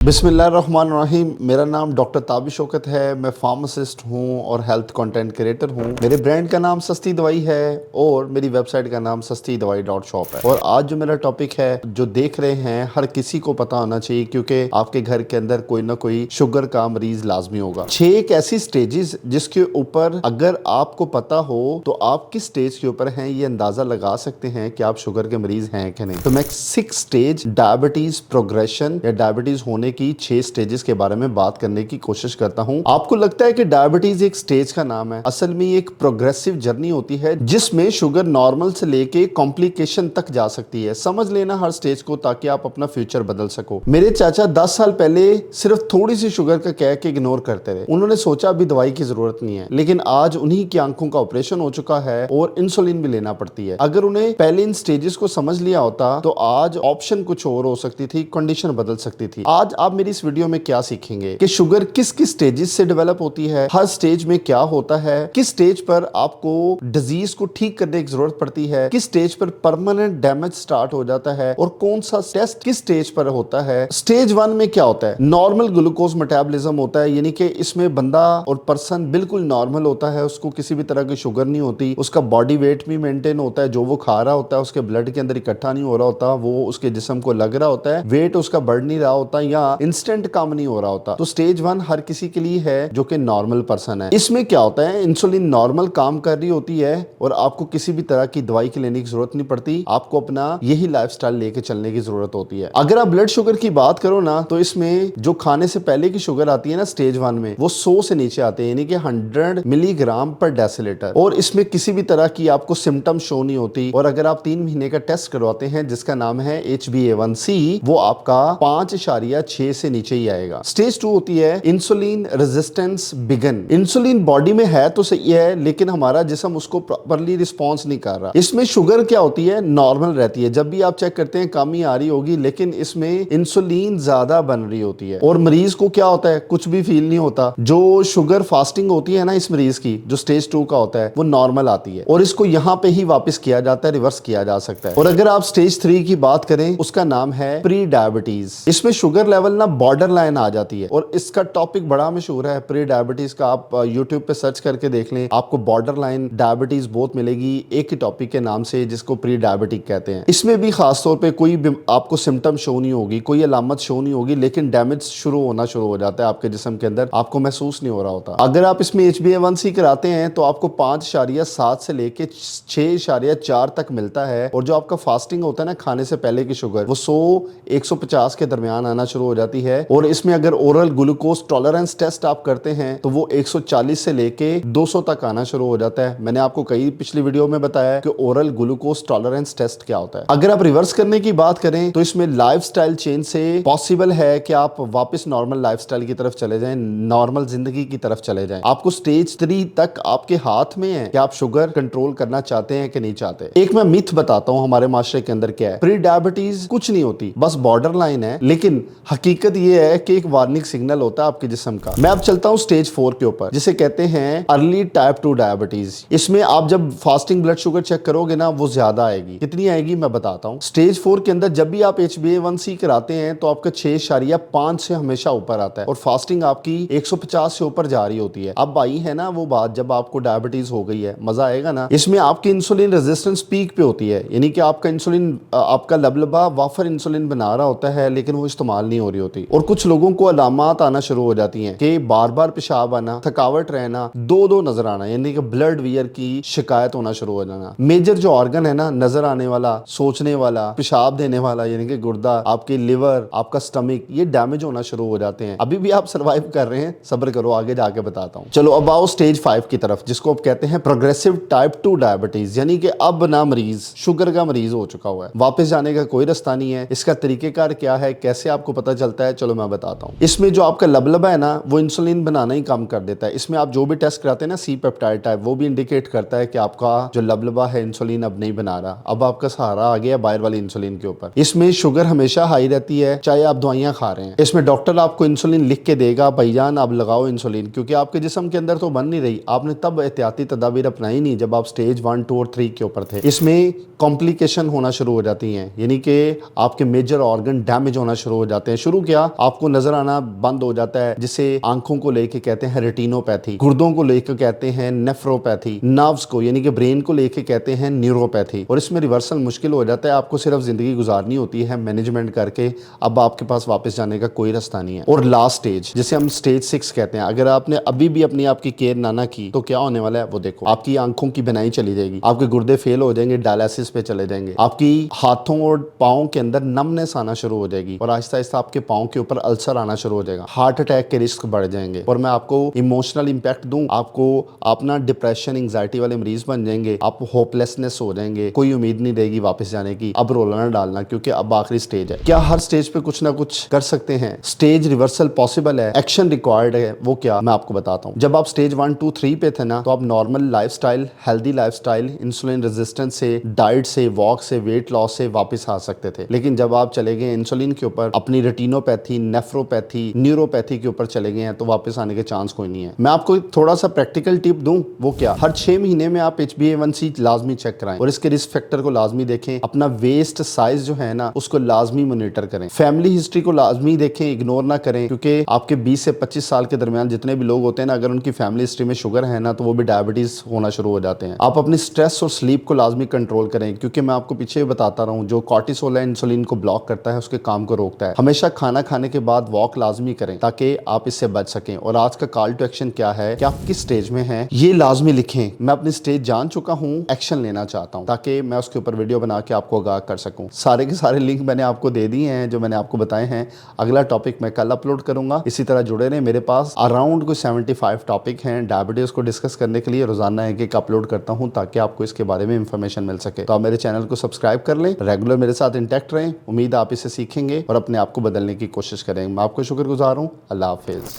बिस्मिल्लाहिर्रहमानिर्रहीम। मेरा नाम डॉक्टर ताबिश शौकत है। मैं फार्मासिस्ट हूँ और हेल्थ कंटेंट क्रिएटर हूँ। मेरे ब्रांड का नाम सस्ती दवाई है और मेरी वेबसाइट का नाम sastidawai.shop है। और आज जो मेरा टॉपिक है, जो देख रहे हैं, हर किसी को पता होना चाहिए क्योंकि आपके घर के अंदर कोई ना कोई शुगर का मरीज लाजमी होगा। 6 एक ऐसी स्टेजेस जिसके ऊपर अगर आपको पता हो तो आप किस स्टेज के ऊपर हैं ये अंदाजा लगा सकते हैं कि आप शुगर के मरीज हैं कि नहीं। तो मैं 6 स्टेज डायबिटीज प्रोग्रेशन या डायबिटीज होने की 6 स्टेजेस के बारे में बात करने की कोशिश करता हूं। आपको लगता है कि डायबिटीज एक स्टेज का नाम है, असल में एक प्रोग्रेसिव जर्नी होती है जिसमें शुगर नॉर्मल से लेके कॉम्प्लिकेशन तक जा सकती है। समझ लेना हर स्टेज को ताकि आप अपना फ्यूचर बदल सको। मेरे चाचा 10 साल पहले सिर्फ थोड़ी सी शुगर का कह के इग्नोर करते रहे। उन्होंने सोचा अभी दवाई की जरूरत नहीं है, लेकिन आज उन्हीं की आंखों का ऑपरेशन हो चुका है और इंसुलिन भी लेना पड़ती है। अगर उन्हें पहले इन स्टेजेस को समझ लिया होता तो आज ऑप्शन कुछ और हो सकती थी, कंडीशन बदल सकती थी। आज आप मेरी इस वीडियो में क्या सीखेंगे कि शुगर किस किस स्टेजेस से डेवलप होती है, हर स्टेज में क्या होता है, किस स्टेज पर आपको डिजीज को ठीक करने की जरूरत पड़ती है, किस स्टेज पर परमानेंट डैमेज स्टार्ट हो जाता है और कौन सा टेस्ट किस स्टेज पर होता है। स्टेज 1 में क्या होता है? नॉर्मल ग्लूकोज मेटाबॉलिज्म होता है, यानी कि इसमें बंदा और पर्सन बिल्कुल नॉर्मल होता है, उसको किसी भी तरह की शुगर नहीं होती, उसका बॉडी वेट भी मेंटेन होता है, जो वो खा रहा होता है उसके ब्लड के अंदर इकट्ठा नहीं हो रहा होता, वो उसके जिस्म को लग रहा होता है, वेट उसका बढ़ नहीं रहा होता या इंस्टेंट कम नहीं हो रहा होता। तो स्टेज 1 हर किसी के लिए है जो कि नॉर्मल पर्सन है। इसमें क्या होता है? इंसुलिन नॉर्मल काम कर रही होती है और आपको किसी भी तरह की दवाई की लेने की जरूरत नहीं पड़ती, आपको अपना यही लाइफस्टाइल लेके चलने की जरूरत होती है। अगर आप ब्लड शुगर की बात करो ना, तो इसमें जो खाने से पहले की शुगर आती है ना स्टेज 1 में, वो 100 से नीचे आते हैं, यानी कि 100 मिलीग्राम पर डेसीलीटर। और इसमें किसी भी तरह की आपको सिम्टम शो नहीं होती। और अगर आप 3 महीने का टेस्ट करवाते हैं जिसका नाम है HbA1c, वो आपका 5.6 से नीचे ही आएगा। स्टेज 2 होती है insulin resistance begin. Insulin body में है तो सही है, लेकिन हमारा जिस्म उसको प्रॉपर्ली रिस्पॉन्स नहीं कर रहा। इसमें शुगर क्या होती है? नॉर्मल रहती है। जब भी आप चेक करते हैं कम ही आ रही होगी, लेकिन इसमें इंसुलिन ज्यादा बन रही होती है। और मरीज को क्या होता है? कुछ भी फील नहीं होता। जो शुगर फास्टिंग होती है ना इस मरीज की, जो स्टेज 2 का होता है, वो नॉर्मल आती है और इसको यहाँ पे ही वापस किया जाता है, रिवर्स किया जा सकता है। और अगर आप स्टेज 3 की बात करें, उसका नाम है प्री डायबिटीज। इसमें शुगर लेवल ना बॉर्डर लाइन आ जाती है और इसका टॉपिक बड़ा मशहूर है प्री डायबिटीज का। आप यूट्यूब पे सर्च करके देख लें, आपको बॉर्डर लाइन डायबिटीज बहुत मिलेगी एक ही टॉपिक के नाम से, जिसको प्री डायबिटिक कहते हैं। इसमें भी खासतौर पे कोई आपको सिम्टम शो नहीं होगी, कोई अलामत शो नहीं होगी, लेकिन डैमेज शुरू हो जाता है आपके जिस्म के अंदर, आपको महसूस नहीं हो रहा होता। अगर आप इसमें HbA1c कराते हैं तो आपको 5.7 से लेके 6.4 तक मिलता है। और जो आपका फास्टिंग होता है ना खाने से पहले की शुगर, वो 100-150 के दरमियान आना शुरू हो जाती है। और इसमें अगर ओरल ग्लूकोज टॉलरेंस टेस्ट आप करते हैं तो वो 140 से लेके 200 तक आना शुरू हो जाता है। मैंने आपको कई पिछली वीडियो में बताया कि ओरल ग्लूकोज टॉलरेंस टेस्ट क्या होता है। अगर आप रिवर्स करने की बात करें तो इसमें लाइफस्टाइल चेंज से पॉसिबल है कि आप वापस नॉर्मल लाइफस्टाइल की तरफ चले जाएं, नॉर्मल जिंदगी की तरफ चले जाएं। आपको स्टेज 3 तक आपके हाथ में है कि आप शुगर कंट्रोल करना चाहते हैं कि नहीं चाहते। एक मैं मिथ बताता हूं हमारे माशरे के अंदर क्या है। प्री डायबिटीज कुछ नहीं होती, बस बॉर्डर लाइन है, लेकिन हकीकत ये है कि एक वार्निंग सिग्नल होता है आपके जिस्म का। मैं अब चलता हूं स्टेज 4 के ऊपर, जिसे कहते हैं अर्ली टाइप 2 डायबिटीज। इसमें आप जब फास्टिंग ब्लड शुगर चेक करोगे ना, वो ज्यादा आएगी। कितनी आएगी मैं बताता हूं। स्टेज 4 के अंदर जब भी आप HbA1c कराते हैं तो आपका 6.5 से हमेशा ऊपर आता है और फास्टिंग आपकी 150 से ऊपर जा रही होती है। अब आई है ना वो बात, जब आपको डायबिटीज हो गई है, मजा आएगा ना। इसमें आपकी इंसुलिन रेजिस्टेंस पीक पे होती है, यानी कि आपका इंसुलिन, आपका लबलबा वाफर इंसुलिन बना रहा होता है, लेकिन वो इस्तेमाल नहीं हो रही होती। और कुछ लोगों को अलामात आना शुरू हो जाती हैं कि बार बार पेशाब आना, थकावट रहना, दो नजर आना, यानी कि ब्लड वियर की शिकायत होना शुरू हो जाना। मेजर जो ऑर्गन है ना नजर आने वाला, सोचने वाला, पेशाब देने वाला, यानी कि गुर्दा, आपके लिवर, आपका स्टमक, ये डैमेज होना शुरू हो जाते हैं। अभी भी आप सर्वाइव कर रहे हैं, सब्र करो, आगे जाके बताता हूँ। चलो अब आओ स्टेज 5 की तरफ, जिसको आप कहते हैं प्रोग्रेसिव टाइप 2 डायबिटीज, यानी कि अब ना मरीज शुगर का मरीज हो चुका हुआ है, वापस जाने का कोई रास्ता नहीं है। इसका तरीकेकार क्या है, कैसे आपको पता चलता है, चलो मैं बताता हूँ। इसमें जो आपका लबलबा है ना, वो इंसुलिन बनाना ही कम कर देता है। इसमें आप जो भी टेस्ट कराते हैं ना, सी पेप्टाइड टाइप, वो भी इंडिकेट करता है कि आपका जो लबलबा है इंसुलिन अब नहीं बना रहा, अब आपका सहारा आ गया बाहर वाली इंसुलिन के ऊपर। इसमें शुगर हमेशा हाई रहती है, चाहे आप दवाइयां खा रहे हैं। इसमें डॉक्टर आपको इंसुलिन लिख के देगा, भाईजान आप लगाओ इंसुलिन, क्योंकि आपके जिस्म के अंदर तो बन नहीं रही। आपने तब एहतियाती तदाबीर अपनाई नहीं जब आप स्टेज 1, 2 और 3 के ऊपर थे। इसमें कॉम्प्लिकेशन होना शुरू हो जाती हैं, यानी कि आपके मेजर ऑर्गन डैमेज होना शुरू हो जाते हैं। शुरू किया आपको नजर आना बंद हो जाता है, जिसे आंखों को लेके कहते हैं रेटिनोपैथी, गुर्दों को लेकर कहते हैं नेफ्रोपैथी, नर्व्स को यानी कि ब्रेन को लेके कहते हैं न्यूरोपैथी। और इसमें रिवर्सल मुश्किल हो जाता है, आपको सिर्फ जिंदगी गुजारनी होती है मैनेजमेंट करके, अब आपके पास वापस जाने का कोई रास्ता नहीं है। और लास्ट स्टेज जिसे हम स्टेज 6 कहते हैं, अगर आपने अभी भी अपनी आपकी केयर ना की तो क्या होने वाला है वो देखो। आपकी आंखों की बनाई चली जाएगी, आपके गुर्दे फेल हो जाएंगे, डायलिसिस पे चले जाएंगे, आपकी हाथों और पाओं के अंदर नमनेस आना शुरू हो जाएगी और आहिस्ता आहिस्ता आपके पाओं के ऊपर अल्सर आना शुरू हो जाएगा, हार्ट अटैक के रिस्क बढ़ जाएंगे। और मैं आपको इमोशनल इंपैक्ट दूं, आपको अपना डिप्रेशन एंजाइटी वाले मरीज बन जाएंगे, आप होपलेसनेस हो जाएंगे, कोई उम्मीद नहीं रहेगी वापस जाने की। अब रोला ना डालना क्योंकि अब आखिरी स्टेज है। क्या हर स्टेज पे कुछ ना कुछ कर सकते हैं? स्टेज रिवर्सल पॉसिबल है, एक्शन रिक्वायर्ड है। वो क्या मैं आपको बताता हूँ। जब आप स्टेज 1, 2, 3 पे थे ना, तो आप normal lifestyle, healthy lifestyle, insulin resistance से, डाइट से, वॉक से, वेट लॉस से वापस आ सकते थे। लेकिन जब आप चले गए इंसुलिन के ऊपर, अपनी रेटिनोपैथी, नेफ्रोपैथी, न्यूरोपैथी के ऊपर चले गए हैं, तो वापस आने के चांस कोई नहीं है। मैं आपको थोड़ा सा प्रैक्टिकल टिप दूं, वो क्या, हर 6 महीने में आप HbA1c लाजमी चेक कराएं और इसके रिस्क फैक्टर को लाजमी देखें। अपना वेस्ट साइज जो है ना उसको लाजमी मॉनिटर करें। फैमिली हिस्ट्री को लाजमी देखें, इग्नोर ना करें, क्योंकि आपके 20 से 25 साल के दरमियान जितने भी लोग होते हैं ना, अगर उनकी फैमिली हिस्ट्री में शुगर है ना, तो वो भी डायबिटीज होना शुरू हो जाते हैं। आप अपनी स्ट्रेस और स्लीप को लाजमी कंट्रोल करें, क्योंकि मैं आपको पीछे बताता रहा हूँ, जो कॉर्टिसोल है इंसुलिन को ब्लॉक करता है, उसके काम को रोकता है। हमेशा खाना खाने के बाद वॉक लाजमी करें ताकि आप इससे बच सकें। और आज का कॉल टू एक्शन क्या है कि आप किस स्टेज में हैं ये लाजमी लिखें। मैं अपनी स्टेज जान चुका हूँ, एक्शन लेना चाहता हूँ, ताकि मैं उसके ऊपर वीडियो बना के आपको आगाह कर सकूँ। सारे के सारे लिंक मैंने आपको दे दिए हैं जो मैंने आपको बताए हैं। अगला टॉपिक मैं कल अपलोड करूंगा। इसी तरह जुड़े रहें, मेरे पास अराउंड कोई 75 टॉपिक हैं डायबिटीज को डिस्कस करने के लिए। रोजाना एक अपलोड करता हूं ताकि आपको इसके बारे में इंफॉर्मेशन मिल सके। तो आप मेरे चैनल को सब्सक्राइब कर लें, रेगुलर मेरे साथ इंटैक्ट रहें। उम्मीद आप इसे सीखेंगे और अपने आप को बदलने की कोशिश करेंगे। मैं आपको शुक्रगुजार हूं। अल्लाह हाफिज।